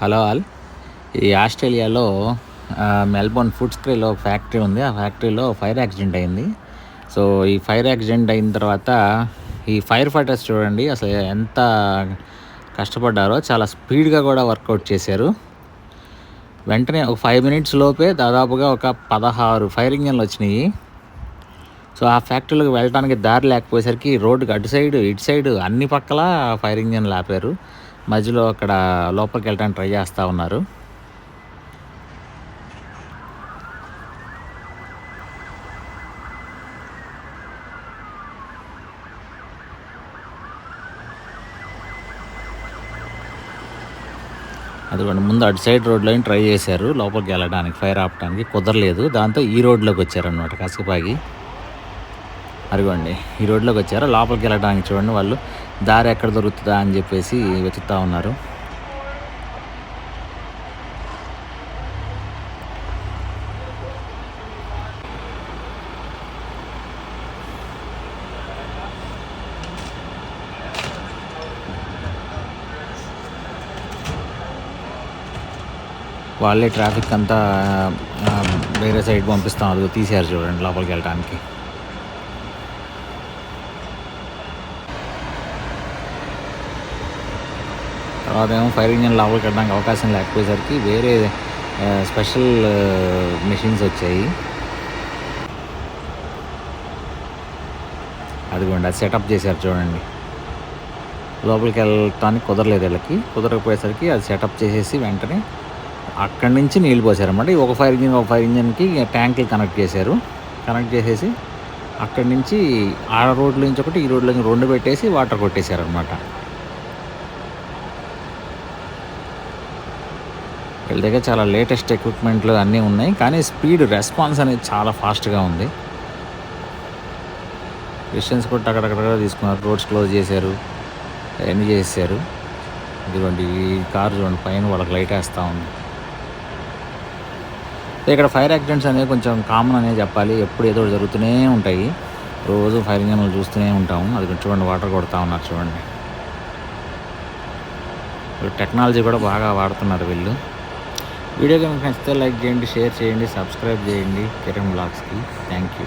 Hello all. ఈ ఆస్ట్రేలియాలో Melbourne ఫుట్స్క్రీలో factory ఉంది. ఆ ఫ్యాక్టరీలో ఫైర్ యాక్సిడెంట్ అయింది. సో ఈ ఫైర్ యాక్సిడెంట్ అయిన తర్వాత ఈ ఫైర్ ఫైటర్స్ చూడండి అసలు ఎంత కష్టపడ్డారో. చాలా స్పీడ్గా కూడా వర్కౌట్ చేశారు. వెంటనే ఒక 5 మినిట్స్ లోపే దాదాపుగా ఒక 16 ఫైర్ ఇంజన్లు వచ్చినాయి. సో ఆ ఫ్యాక్టరీలోకి వెళ్ళడానికి దారి లేకపోయేసరికి రోడ్డుకి అటు సైడ్ ఇటు సైడ్ అన్ని పక్కల ఫైర్ ఇంజన్లు ఆపారు. మధ్యలో అక్కడ లోపలికి వెళ్ళడానికి ట్రై చేస్తూ ఉన్నారు. అదిగోండి ముందు అటు సైడ్ రోడ్లో ట్రై చేశారు లోపలికి వెళ్ళడానికి, ఫైర్ ఆపడానికి కుదరలేదు. దాంతో ఈ రోడ్లోకి వచ్చారనమాట కసకపాగి. అదిగోండి ఈ రోడ్లోకి వచ్చారు. లోపలికి వెళ్ళడానికి చూడండి వాళ్ళు దారి ఎక్కడ దొరుకుతుందా అని చెప్పేసి వెతుకుతూ ఉన్నారు. వాళ్ళే ట్రాఫిక్ అంతా వేరే సైడ్ పంపిస్తాం. అది తీసారు చూడండి లోపలికి వెళ్ళడానికి. తర్వాత ఏమో ఫైర్ ఇంజిన్ లోపలికి వెళ్ళడానికి అవకాశం లేకపోయేసరికి వేరే స్పెషల్ మెషిన్స్ వచ్చాయి. అదిగోండి అది సెటప్ చేశారు చూడండి. లోపలికి వెళ్ళటానికి కుదరలేదు వీళ్ళకి. కుదరకపోయేసరికి అది సెటప్ చేసేసి వెంటనే అక్కడి నుంచి నీళ్ళు పోసారన్నమాట. ఒక ఫైర్ ఇంజిన్కి ట్యాంకులు కనెక్ట్ చేశారు. కనెక్ట్ చేసేసి అక్కడి నుంచి ఆ రోడ్ల నుంచి ఒకటి, ఈ రోడ్ల నుంచి 2 పెట్టేసి వాటర్ కొట్టేశారనమాట. వీళ్ళ దగ్గర చాలా లేటెస్ట్ ఎక్విప్మెంట్లు అన్నీ ఉన్నాయి, కానీ స్పీడ్ రెస్పాన్స్ అనేది చాలా ఫాస్ట్గా ఉంది. డిస్టెన్స్ కూడా అక్కడక్కడ తీసుకున్నారు. రోడ్స్ క్లోజ్ చేశారు, అవన్నీ చేశారు. ఇదిగోండి ఈ కారు చూడండి పైన వాళ్ళకి లైట్ వేస్తూ ఉంది. ఇక్కడ ఫైర్ యాక్సిడెంట్స్ అనేవి కొంచెం కామన్ అనే చెప్పాలి. ఎప్పుడు ఏదో జరుగుతూనే ఉంటాయి. రోజు ఫైర్ ఇంజన్లు చూస్తూనే ఉంటాము. అది చూడండి వాటర్ కొడుతూ ఉన్నారు చూడండి. టెక్నాలజీ కూడా బాగా వాడుతున్నారు వీళ్ళు. వీడియో కనుక నచ్చితే లైక్ చేయండి, షేర్ చేయండి, సబ్స్క్రైబ్ చేయండి కిరణ్ బ్లాగ్స్కి. Thank you.